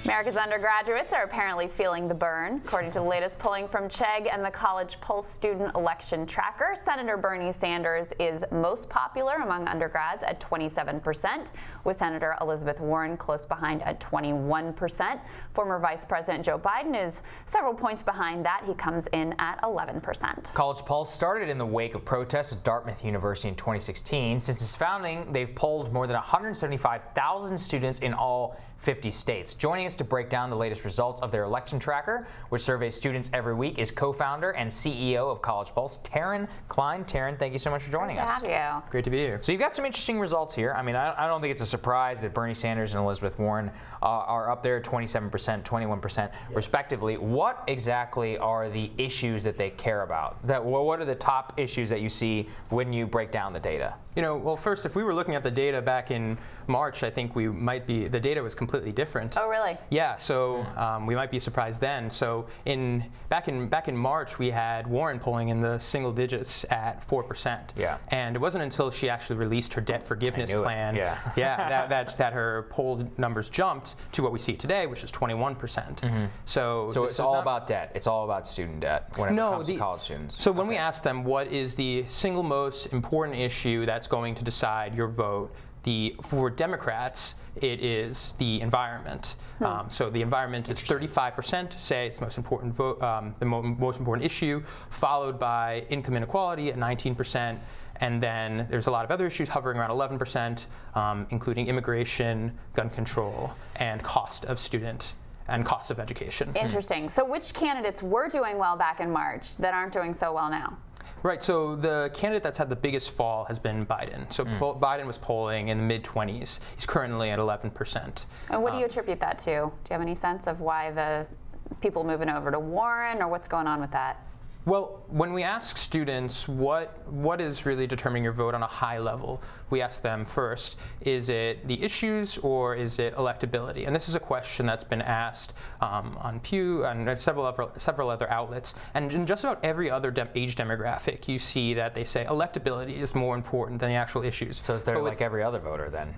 America's undergraduates are apparently feeling the burn. According to the latest polling from Chegg and the College Pulse student election tracker, Senator Bernie Sanders is most popular among undergrads at 27%, with Senator Elizabeth Warren close behind at 21%. Former Vice President Joe Biden is several points behind that. He comes in at 11%. College Pulse started in the wake of protests at Dartmouth University in 2016. Since its founding, they've polled more than 175,000 students in all 50 states. Joining us to break down the latest results of their election tracker, which surveys students every week, is co-founder and CEO of College Pulse, Terren Klein. Terren, thank you so much for joining us. Great to have you. Great to be here. So you've got some interesting results here. I mean, I don't think it's a surprise that Bernie Sanders and Elizabeth Warren are up there at 27%, 21% respectively. What exactly are the issues that they care about? What are the top issues that you see when you break down the data? Well, first, if we were looking at the data back in March, I think the data was completely different. Oh, really? Yeah, so we might be surprised then. So back in March, we had Warren polling in the single digits at 4%. Yeah. And it wasn't until she actually released her debt forgiveness plan that her poll numbers jumped to what we see today, which is 21%. Mm-hmm. So it's all about debt. It's all about student debt when it comes to college students. So when we ask them what is the single most important issue that's going to decide your vote, for Democrats, it is the environment. So the environment is 35% say it's the most important vote, the most important issue, followed by income inequality at 19%. And then there's a lot of other issues hovering around 11%, including immigration, gun control, and cost of education. Interesting. So which candidates were doing well back in March that aren't doing so well now? Right, so the candidate that's had the biggest fall has been Biden. So Biden was polling in the mid-20s. He's currently at 11%. And what do you attribute that to? Do you have any sense of why the people moving over to Warren, or what's going on with that? Well, when we ask students what is really determining your vote on a high level, we ask them first, is it the issues or is it electability? And this is a question that's been asked on Pew and several other outlets. And in just about every other age demographic, you see that they say electability is more important than the actual issues. So they're like every other voter then.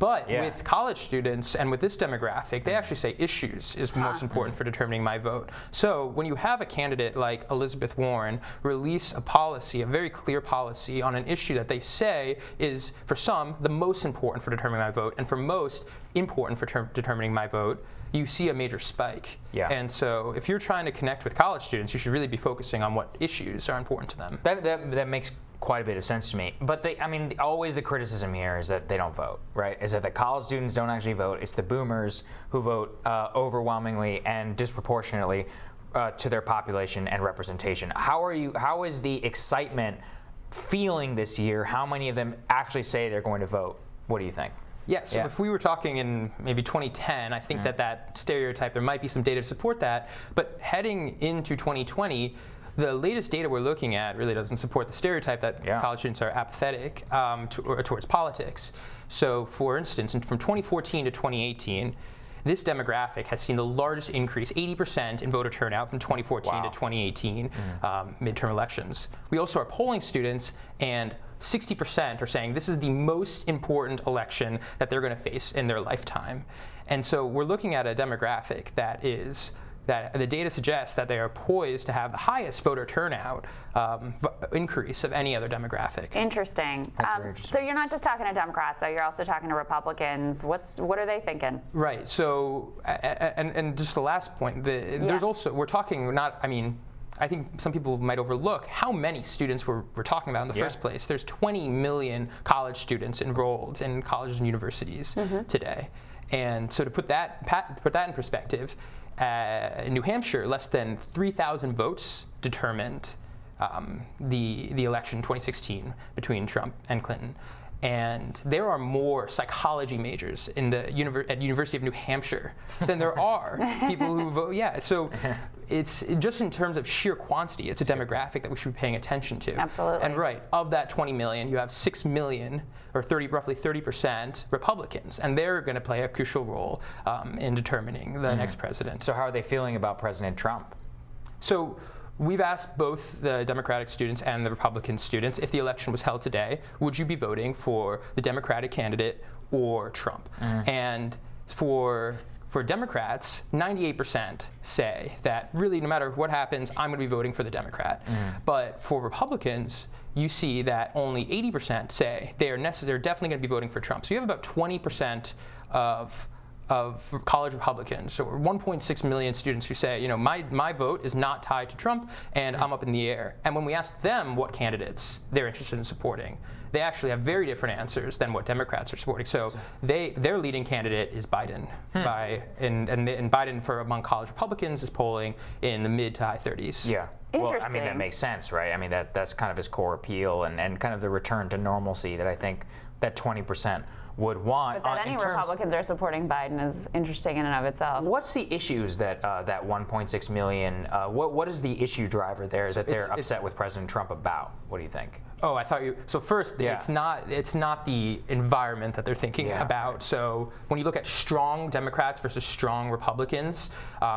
But with college students and with this demographic, they actually say issues is most important for determining my vote. So when you have a candidate like Elizabeth Warren release a policy, a very clear policy on an issue that they say is, for some, the most important for determining my vote, and for most important for determining my vote, you see a major spike. Yeah. And so if you're trying to connect with college students, you should really be focusing on what issues are important to them. That makes quite a bit of sense to me. But always the criticism here is that they don't vote, right? Is that the college students don't actually vote. It's the boomers who vote overwhelmingly and disproportionately to their population and representation. How is the excitement feeling this year? How many of them actually say they're going to vote? What do you think? Yeah, so if we were talking in maybe 2010, I think that stereotype, there might be some data to support that. But heading into 2020, the latest data we're looking at really doesn't support the stereotype that college students are apathetic towards politics. So for instance, from 2014 to 2018, this demographic has seen the largest increase, 80% in voter turnout from 2014 to 2018 midterm elections. We also are polling students, and 60% are saying this is the most important election that they're going to face in their lifetime. And so we're looking at a demographic that the data suggests that they are poised to have the highest voter turnout increase of any other demographic. Interesting. That's very interesting. So you're not just talking to Democrats, though. You're also talking to Republicans. What are they thinking? Right. So, and just the last point, there's also, we're talking I think some people might overlook how many students we're talking about in the first place. There's 20 million college students enrolled in colleges and universities today. And so to put that in perspective, in New Hampshire, less than 3,000 votes determined the election in 2016 between Trump and Clinton. And there are more psychology majors at University of New Hampshire than there are people who vote. Yeah, so it's just in terms of sheer quantity, it's a demographic that we should be paying attention to. Absolutely. And right, of that 20 million, you have 6 million, or roughly 30% Republicans, and they're going to play a crucial role in determining the next president. So how are they feeling about President Trump? So we've asked both the Democratic students and the Republican students, if the election was held today, would you be voting for the Democratic candidate or Trump? And for for Democrats, 98% say that really no matter what happens, I'm going to be voting for the Democrat. But for Republicans, you see that only 80% say they're definitely going to be voting for Trump. So you have about 20% of college Republicans, so 1.6 million students who say, my vote is not tied to Trump and I'm up in the air. And when we ask them what candidates they're interested in supporting, they actually have very different answers than what Democrats are supporting. So their leading candidate is Biden. And Biden among college Republicans is polling in the mid to high 30s. Yeah. Well, I mean, that makes sense, right? I mean, that's kind of his core appeal and kind of the return to normalcy that I think that 20% would want. But that any Republicans are supporting Biden is interesting in and of itself. What's the issues that 1.6 million, what is the issue driver there that they're upset with President Trump about? What do you think? Oh, I thought so first, it's not the environment that they're thinking about. So when you look at strong Democrats versus strong Republicans,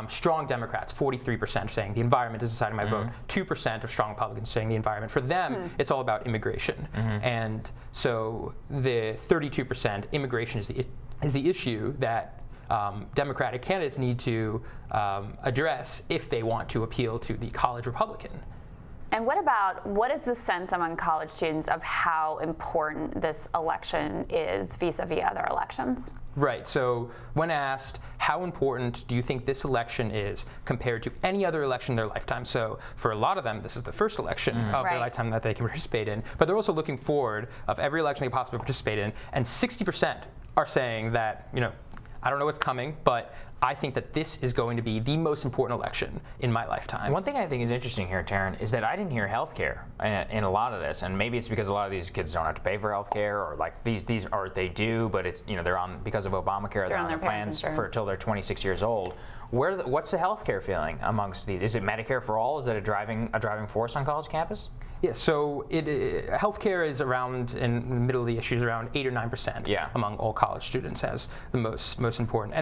strong Democrats, 43% saying the environment is deciding my vote. 2% of strong Republicans saying the environment. For them, it's all about immigration. And so the 32% immigration is the issue that Democratic candidates need to address if they want to appeal to the college Republican. And what is the sense among college students of how important this election is vis-a-vis other elections? Right. So when asked, how important do you think this election is compared to any other election in their lifetime? So for a lot of them, this is the first election of their lifetime that they can participate in. But they're also looking forward of every election they possibly participate in. And 60% are saying that, I don't know what's coming, but I think that this is going to be the most important election in my lifetime. One thing I think is interesting here, Terren, is that I didn't hear healthcare in a lot of this, and maybe it's because a lot of these kids don't have to pay for healthcare, or like these or they do, but it's they're on because of Obamacare, they're on their plans for until they're 26 years old. What's the healthcare feeling amongst these? Is it Medicare for all? Is it a driving force on college campus? Yeah, so healthcare is around, in the middle of the issues, around 8 or 9% among all college students as the most important.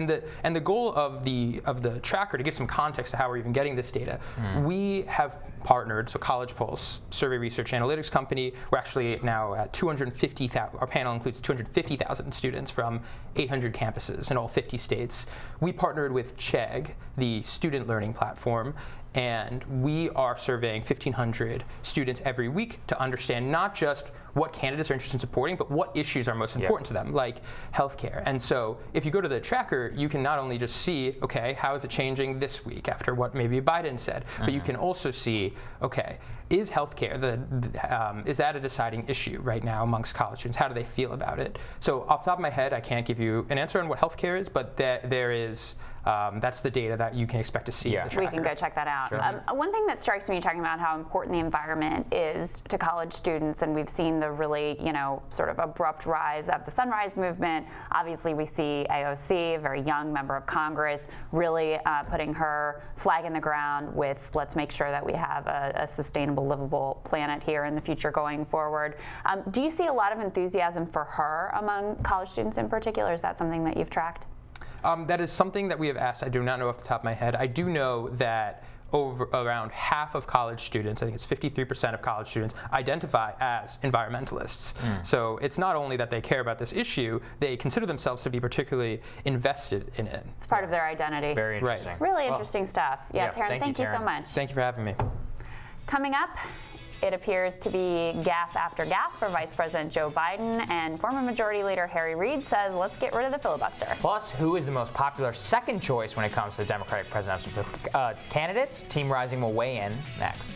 And the goal of the tracker, to give some context to how we're even getting this data, we have partnered, so College Pulse, survey research analytics company, we're actually now at 250,000, our panel includes 250,000 students from 800 campuses in all 50 states. We partnered with Chegg, the student learning platform, and we are surveying 1,500 students every week to understand not just what candidates are interested in supporting, but what issues are most important to them, like healthcare. And so if you go to the tracker, you can not only just see, okay, how is it changing this week after what maybe Biden said, but you can also see, okay, is healthcare, is that a deciding issue right now amongst college students? How do they feel about it? So off the top of my head, I can't give you an answer on what healthcare is, but there is, that's the data that you can expect to see in the tracker. We can go check that out. Sure. One thing that strikes me talking about how important the environment is to college students, and we've seen the really, sort of abrupt rise of the Sunrise Movement. Obviously, we see AOC, a very young member of Congress, really putting her flag in the ground with let's make sure that we have a sustainable, livable planet here in the future going forward. Do you see a lot of enthusiasm for her among college students in particular? Is that something that you've tracked? That is something that we have asked. I do not know off the top of my head. I do know that around half of college students, I think it's 53% of college students, identify as environmentalists. So it's not only that they care about this issue, they consider themselves to be particularly invested in it. It's part of their identity. Very interesting. Right. Really interesting stuff. Yeah, Terren, thank you so Terren. much. Thank you for having me. Coming up, it appears to be gaffe after gaffe for Vice President Joe Biden, and former Majority Leader Harry Reid says, let's get rid of the filibuster. Plus, who is the most popular second choice when it comes to Democratic presidential candidates? Team Rising will weigh in next.